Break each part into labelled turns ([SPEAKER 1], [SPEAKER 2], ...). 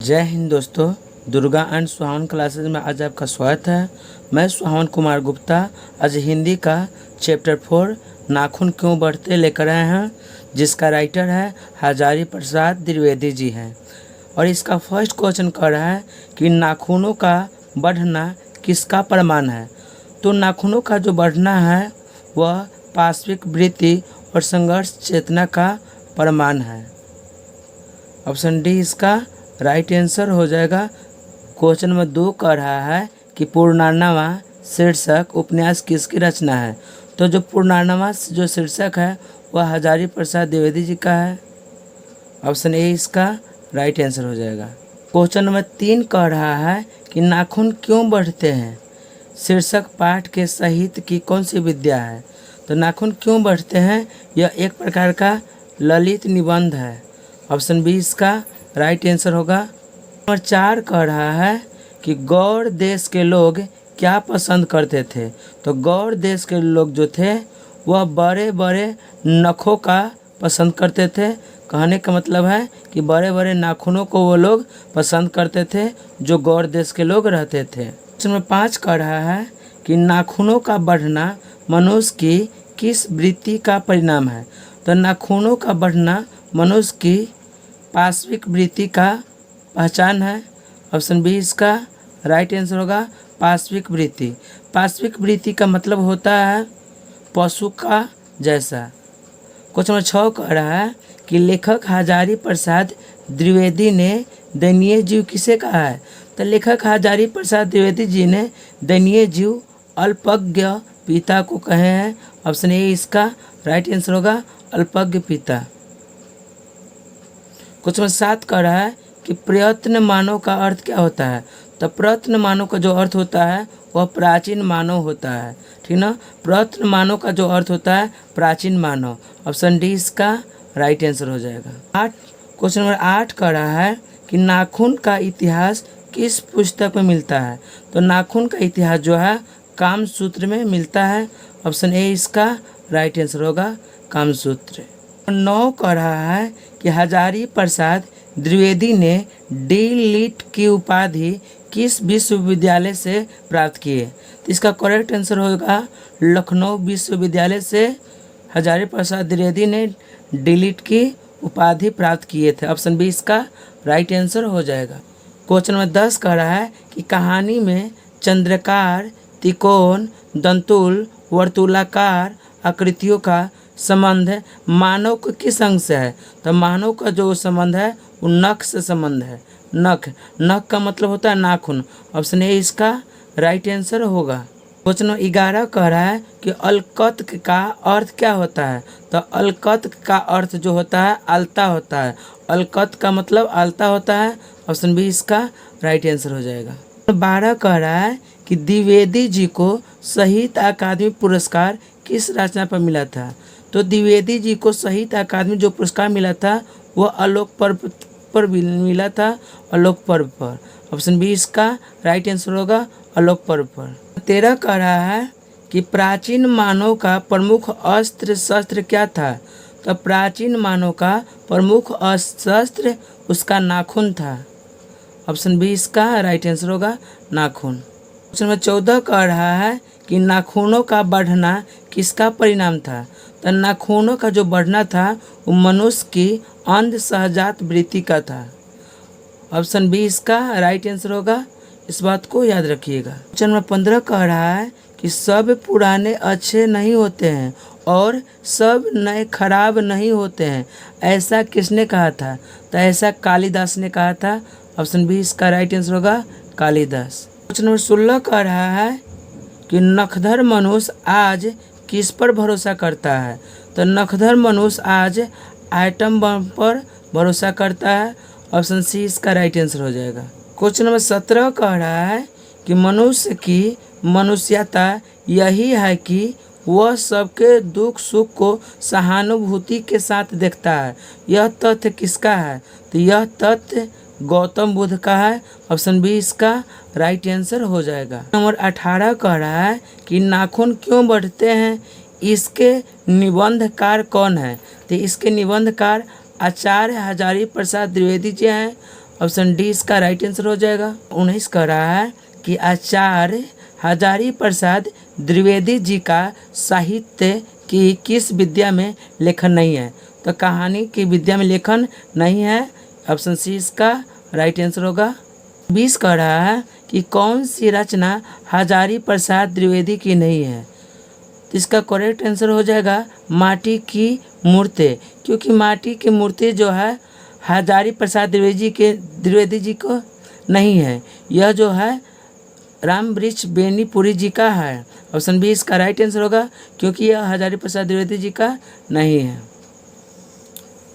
[SPEAKER 1] जय हिंद दोस्तों। दुर्गा एंड सुहावन क्लासेस में आज आपका स्वागत है। मैं सुहावन कुमार गुप्ता आज हिंदी का चैप्टर 4 नाखून क्यों बढ़ते लेकर आए हैं, जिसका राइटर है हजारी प्रसाद द्विवेदी जी हैं। और इसका फर्स्ट क्वेश्चन कह रहा है कि नाखूनों का बढ़ना किसका प्रमाण है। तो नाखूनों का जो बढ़ना है वह पाश्विक वृत्ति और संघर्ष चेतना का प्रमाण है। ऑप्शन डी इसका राइट आंसर हो जाएगा। क्वेश्चन नंबर 2 कह रहा है कि पूर्णानुमा शीर्षक उपन्यास किसकी रचना है। तो जो पूर्णानुमा जो शीर्षक है वह हजारी प्रसाद द्विवेदी जी का है। ऑप्शन ए इसका राइट आंसर हो जाएगा। क्वेश्चन नंबर 3 कह रहा है कि नाखून क्यों बढ़ते हैं, शीर्षक पाठ के साहित्य की कौन सी विद्या है। तो नाखून क्यों बढ़ते हैं यह एक प्रकार का ललित निबंध है। ऑप्शन बी इसका राइट आंसर होगा। नंबर 4 कह रहा है कि गौड़ देश के लोग क्या पसंद करते थे। तो गौड़ देश के लोग जो थे वह बड़े बड़े नखों का पसंद करते थे। कहने का मतलब है कि बड़े बड़े नाखूनों को वो लोग पसंद करते थे जो गौड़ देश के लोग रहते थे। क्वेश्चन नंबर 5 कह रहा है कि नाखूनों का बढ़ना मनुष्य की किस वृत्ति का परिणाम है। तो नाखूनों का बढ़ना मनुष्य की पाश्विक वृत्ति का पहचान है। ऑप्शन बी इसका राइट आंसर होगा। पाश्विक वृत्ति, पाश्विक वृत्ति का मतलब होता है पशु का जैसा। क्वेश्चन नंबर 6 कह रहा है कि लेखक हजारी प्रसाद द्विवेदी ने दयनीय जीव किसे कहा है। तो लेखक हजारी प्रसाद द्विवेदी जी ने दयनीय जीव अल्पज्ञ पिता को कहे हैं। ऑप्शन ए इसका राइट आंसर होगा, अल्पज्ञ पिता। क्वेश्चन नंबर 7 कह रहा है कि प्रयत्न मानव का अर्थ क्या होता है। तो प्रयत्न मानव का जो अर्थ होता है वह प्राचीन मानव होता है। ठीक ना, प्रयत्न मानव का जो अर्थ होता है प्राचीन मानव। ऑप्शन डी इसका राइट आंसर हो जाएगा। क्वेश्चन नंबर 8 कह रहा है कि नाखून का इतिहास किस पुस्तक में मिलता है। तो नाखून का इतिहास जो है कामसूत्र में मिलता है। ऑप्शन ए इसका राइट आंसर होगा, कामसूत्र। 9 कह रहा है कि हजारी प्रसाद द्विवेदी ने डी लिट की उपाधि किस विश्वविद्यालय से प्राप्त किए। तो इसका करेक्ट आंसर होगा लखनऊ विश्वविद्यालय से हजारी प्रसाद द्विवेदी ने डी लिट की उपाधि प्राप्त किए थे। ऑप्शन बी इसका राइट आंसर हो जाएगा। क्वेश्चन नंबर 10 कह रहा है कि कहानी में चंद्रकार, त्रिकोण, दंतुल, वर्तुलाकार आकृतियों का संबंध मानव को किस अंग से है। तो मानव का जो संबंध है वो नख से संबंध है। नख, नख का मतलब होता है नाखून। ऑप्शन ए इसका राइट आंसर होगा। क्वेश्चन नंबर 11 कह रहा है कि अलकत का अर्थ क्या होता है। तो अलकत का अर्थ जो होता है आलता होता है। अलकत का मतलब आलता होता है। ऑप्शन बी इसका राइट आंसर हो जाएगा। 12 कह रहा है कि द्विवेदी जी को साहित्य अकादमी पुरस्कार किस रचना पर मिला था। तो द्विवेदी जी को साहित्य अकादमी जो पुरस्कार मिला था वह आलोक पर्व पर मिला था, आलोक पर्व पर। ऑप्शन बी इसका राइट आंसर होगा, आलोक पर्व पर। 13 कह रहा है कि प्राचीन मानव का प्रमुख अस्त्र शस्त्र क्या था। तो प्राचीन मानव का प्रमुख शस्त्र उसका नाखून था। ऑप्शन बी इसका राइट आंसर होगा, नाखून। क्वेश्चन नंबर 14 कह रहा है कि नाखूनों का बढ़ना किसका परिणाम था। तो नाखूनों का जो बढ़ना था वो मनुष्य की अंध सहजात वृत्ति का था। ऑप्शन बी इसका राइट आंसर होगा, इस बात को याद रखिएगा। क्वेश्चन नंबर 15 कह रहा है कि सब पुराने अच्छे नहीं होते हैं और सब नए खराब नहीं होते हैं, ऐसा किसने कहा था। तो ऐसा कालिदास ने कहा था। ऑप्शन बी इसका राइट आंसर होगा, कालिदास। क्वेश्चन नंबर 16 कह रहा है कि नखधर मनुष्य आज किस पर भरोसा करता है। तो नखधर मनुष्य आज आइटम बम पर भरोसा करता है। ऑप्शन सी इसका राइट आंसर हो जाएगा। क्वेश्चन नंबर 17 कह रहा है कि मनुष्य की मनुष्यता यही है कि वह सबके दुख सुख को सहानुभूति के साथ देखता है। यह तथ्य किसका है। तो यह तथ्य गौतम बुद्ध का है। ऑप्शन बी इसका राइट आंसर हो जाएगा। नंबर 18 कह रहा है कि नाखून क्यों बढ़ते हैं, इसके निबंधकार कौन है। तो इसके निबंधकार आचार्य हजारी प्रसाद द्विवेदी जी हैं। ऑप्शन डी इसका राइट आंसर हो जाएगा। 19 कह रहा है कि आचार्य हजारी प्रसाद द्विवेदी जी का साहित्य की किस विद्या में लेखन नहीं है? तो कहानी की विद्या में लेखन नहीं है, ऑप्शन सी इसका राइट आंसर होगा। 20 कह रहा है कि कौन सी रचना हजारी प्रसाद द्विवेदी की नहीं है? तो इसका करेक्ट आंसर हो जाएगा माटी की मूर्ति, क्योंकि माटी की मूर्ति जो है हजारी प्रसाद द्विवेदी जी को नहीं है, यह जो है राम वृक्ष बेनीपुरी जी का है। ऑप्शन बी इसका राइट आंसर होगा, क्योंकि यह हजारी प्रसाद द्विवेदी जी का नहीं है।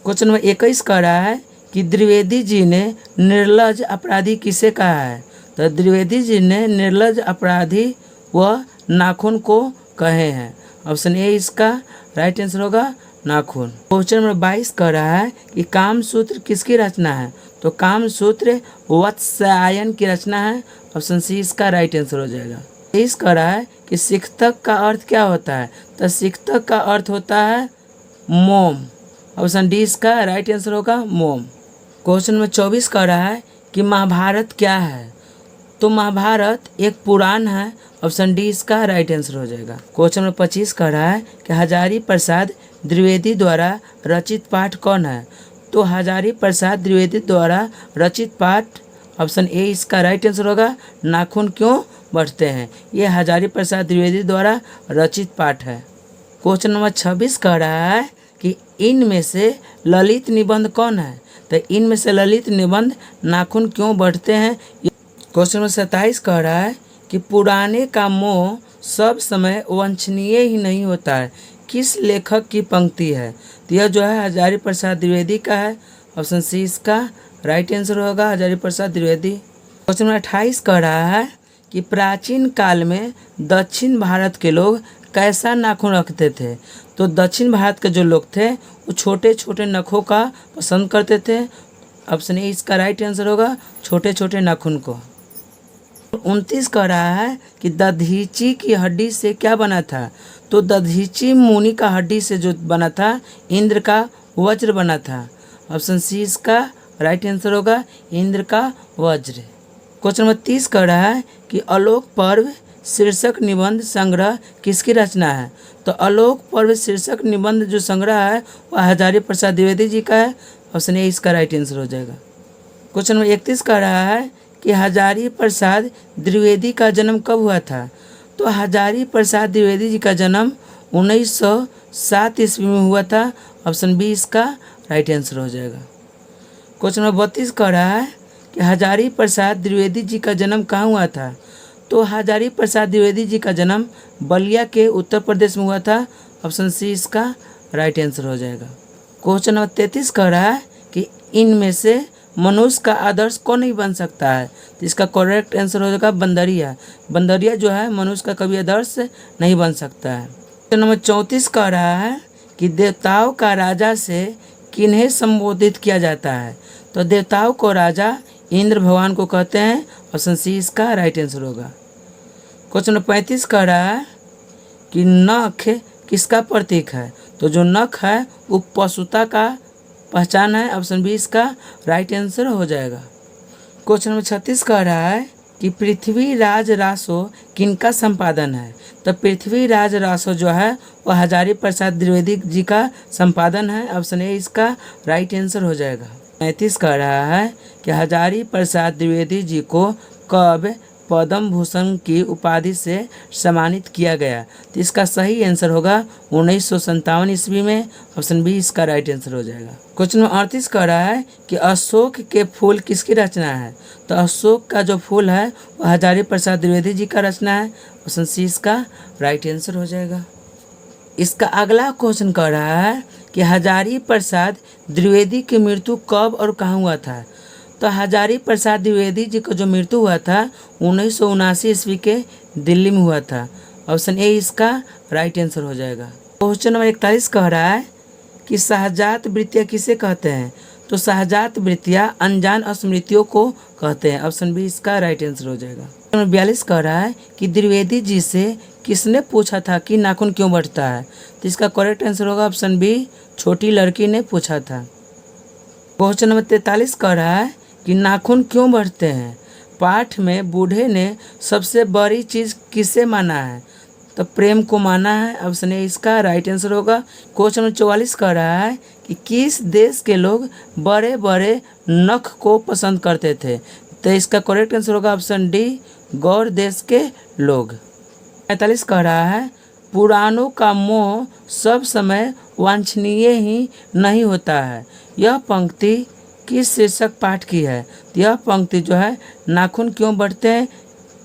[SPEAKER 1] क्वेश्चन नंबर 21 कह रहा है कि द्विवेदी जी ने निर्लज अपराधी किसे कहा है? तो द्विवेदी जी ने निर्लज अपराधी व नाखून को कहे हैं। ऑप्शन ए इसका राइट आंसर होगा नाखून। क्वेश्चन नंबर 22 कह रहा है कि कामसूत्र किसकी रचना है? तो कामसूत्र वात्स्यायन की रचना है। ऑप्शन सी इसका राइट आंसर हो जाएगा। 23 कह रहा है कि शिक्षक का अर्थ क्या होता है? तो शिक्षक का अर्थ होता है मोम। ऑप्शन डी इसका राइट आंसर होगा मोम। क्वेश्चन नंबर 24 कह रहा है कि महाभारत क्या है? तो महाभारत एक पुराण है। ऑप्शन डी इसका राइट आंसर हो जाएगा। क्वेश्चन नंबर 25 कह रहा है कि हजारी प्रसाद द्विवेदी द्वारा रचित पाठ कौन है? तो हजारी प्रसाद द्विवेदी द्वारा रचित पाठ, ऑप्शन ए इसका राइट आंसर होगा नाखून क्यों बढ़ते हैं। ये हजारी प्रसाद द्विवेदी द्वारा रचित पाठ है। क्वेश्चन नंबर 26 कह रहा है कि इनमें से ललित निबंध कौन है? तो इनमें से ललित निबंध नाखून क्यों बढ़ते हैं। क्वेश्चन नंबर 27 कह रहा है कि पुराने का मोह सब समय वांछनीय ही नहीं होता है, किस लेखक की पंक्ति है? तो यह जो है हजारी प्रसाद द्विवेदी का है। ऑप्शन सी इसका राइट आंसर होगा हजारी प्रसाद द्विवेदी। क्वेश्चन नंबर 28 कह रहा है कि प्राचीन काल में दक्षिण भारत के लोग कैसा नाखून रखते थे? तो दक्षिण भारत के जो लोग थे वो छोटे छोटे नखों का पसंद करते थे। ऑप्शन ए इसका राइट आंसर होगा छोटे छोटे नाखून को। 29 कह रहा है कि दधीची की हड्डी से क्या बना था? तो दधीची मुनि का हड्डी से जो बना था इंद्र का वज्र बना था। ऑप्शन सी इसका राइट आंसर होगा इंद्र का वज्र। क्वेश्चन नंबर 30 कह रहा है कि आलोक पर्व शीर्षक निबंध संग्रह किसकी रचना है? तो आलोक पर्व शीर्षक निबंध जो संग्रह है वह हजारी प्रसाद द्विवेदी जी का है। ऑप्शन ए इसका राइट आंसर हो जाएगा। क्वेश्चन नंबर 31 कह रहा है कि हजारी प्रसाद द्विवेदी का जन्म कब हुआ था? तो हजारी प्रसाद द्विवेदी जी का जन्म 1907 ईस्वी में हुआ था। ऑप्शन बी इसका राइट आंसर हो जाएगा। क्वेश्चन नंबर 32 कह रहा है कि हजारी प्रसाद द्विवेदी जी का जन्म कहाँ हुआ था? तो हजारी प्रसाद द्विवेदी जी का जन्म बलिया के उत्तर प्रदेश में हुआ था। ऑप्शन सी इसका राइट आंसर हो जाएगा। क्वेश्चन नंबर 33 कह रहा है कि इनमें से मनुष्य का आदर्श कौन नहीं बन सकता है? तो इसका करेक्ट आंसर हो जाएगा बंदरिया। बंदरिया जो है मनुष्य का कभी आदर्श नहीं बन सकता है। क्वेश्चन नंबर 34 कह रहा है कि देवताओं का राजा से किन्हें संबोधित किया जाता है? तो देवताओं को राजा इंद्र भगवान को कहते हैं। ऑप्शन सी इसका राइट आंसर होगा। क्वेश्चन नंबर 35 कह रहा है कि नख किसका प्रतीक है? तो जो नख है वो पशुता का पहचान है। ऑप्शन बी इसका राइट आंसर हो जाएगा। क्वेश्चन नंबर 36 कह रहा है कि पृथ्वीराज रासो किनका संपादन है? तो पृथ्वीराज रासो जो है वह हजारी प्रसाद द्विवेदी जी का संपादन है। ऑप्शन ए इसका राइट आंसर हो जाएगा। 35 कह रहा है कि हजारी प्रसाद द्विवेदी जी को कब पद्म भूषण की उपाधि से सम्मानित किया गया? तो इसका सही आंसर होगा 1957 ईस्वी में। ऑप्शन बी इसका राइट आंसर हो जाएगा। क्वेश्चन नंबर 38 कह रहा है कि अशोक के फूल किसकी रचना है? तो अशोक का जो फूल है वह हजारी प्रसाद द्विवेदी जी का रचना है। ऑप्शन सी इसका राइट आंसर हो जाएगा। इसका अगला क्वेश्चन कह रहा है कि हजारी प्रसाद द्विवेदी की मृत्यु कब और कहाँ हुआ था? तो हजारी प्रसाद द्विवेदी जी को जो मृत्यु हुआ था 1979 ईस्वी के दिल्ली में हुआ था। ऑप्शन ए इसका राइट आंसर हो जाएगा। क्वेश्चन नंबर 41 कह रहा है कि सहजात वृत्तियाँ किसे कहते हैं? तो सहजात वृत्तियाँ अनजान स्मृतियों को कहते हैं। ऑप्शन बी इसका राइट आंसर हो जाएगा। नंबर 42 कह रहा है कि द्विवेदी जी से किसने पूछा था कि नाखून क्यों बढ़ता है? तो इसका करेक्ट आंसर होगा ऑप्शन बी छोटी लड़की ने पूछा था। क्वेश्चन नंबर 43 कह रहा है कि नाखून क्यों बढ़ते हैं। पाठ में बूढ़े ने सबसे बड़ी चीज़ किसे माना है, तो प्रेम को माना है। ऑप्शन ए इसका राइट आंसर होगा। क्वेश्चन नंबर 44 कह रहा है कि किस देश के लोग बड़े बड़े नख को पसंद करते थे, तो इसका करेक्ट आंसर होगा ऑप्शन डी, गौर देश के लोग। 45 कह रहा है पुराणों का मोह सब समय वांछनीय ही नहीं होता है। यह पंक्ति किस शीर्षक पाठ की है, तो यह पंक्ति जो है नाखून क्यों बढ़ते हैं,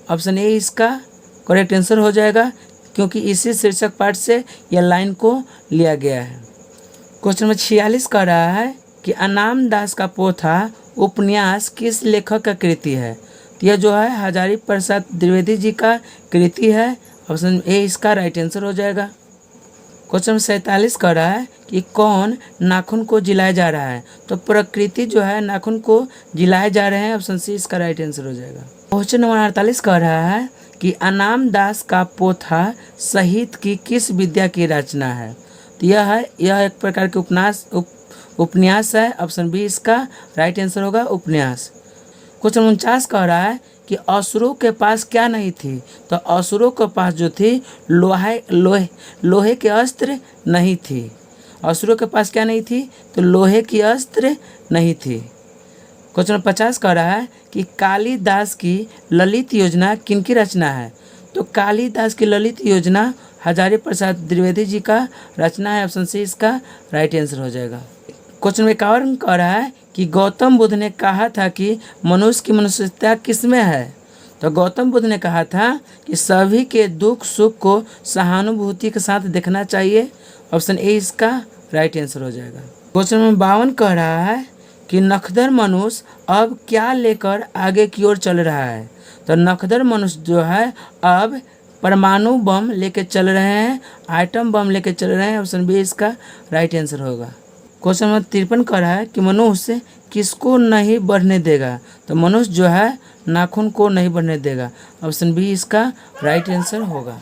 [SPEAKER 1] ऑप्शन ए इसका करेक्ट आंसर हो जाएगा, क्योंकि इसी शीर्षक पाठ से यह लाइन को लिया गया है। क्वेश्चन नंबर 46 कह रहा है कि अनाम दास का पोथा उपन्यास किस लेखक का कृति है, तो यह जो है हजारी प्रसाद द्विवेदी जी का कृति है। ऑप्शन ए इसका राइट आंसर हो जाएगा। क्वेश्चन 47 कह रहा है कि कौन नाखून को जिलाया जा रहा है, तो प्रकृति जो है नाखून को जिलाए जा रहे हैं। ऑप्शन सी इसका राइट आंसर हो जाएगा। क्वेश्चन नंबर 48 कह रहा है कि अनाम दास का पोथा साहित्य की किस विद्या की रचना है, तो यह एक प्रकार के उपन्यास है। ऑप्शन बी इसका राइट आंसर होगा, उपन्यास। क्वेश्चन 49 कह रहा है कि असुरों के पास क्या नहीं थी, तो असुरों के पास जो थी लोहे के अस्त्र नहीं थी। असुरों के पास क्या नहीं थी, तो लोहे की अस्त्र नहीं थी। क्वेश्चन 50 कह रहा है कि कालिदास की ललित योजना किनकी रचना है, तो कालिदास की ललित योजना हजारी प्रसाद द्विवेदी जी का रचना है। ऑप्शन सी इसका राइट आंसर हो जाएगा। क्वेश्चन 51 कह रहा है कि गौतम बुद्ध ने कहा था कि मनुष्य की मनुष्यता किसमें है, तो गौतम बुद्ध ने कहा था कि सभी के दुख सुख को सहानुभूति के साथ देखना चाहिए। ऑप्शन ए इसका राइट आंसर हो जाएगा। क्वेश्चन नंबर 52 कह रहा है कि नखदर मनुष्य अब क्या लेकर आगे की ओर चल रहा है, तो नखदर मनुष्य जो है अब परमाणु बम लेके चल रहे हैं, आइटम बम लेके चल रहे हैं। ऑप्शन बी इसका राइट आंसर होगा। क्वेश्चन नंबर 53 कह रहा है कि मनुष्य किसको नहीं बढ़ने देगा, तो मनुष्य जो है नाखून को नहीं बढ़ने देगा। ऑप्शन बी इसका राइट आंसर होगा।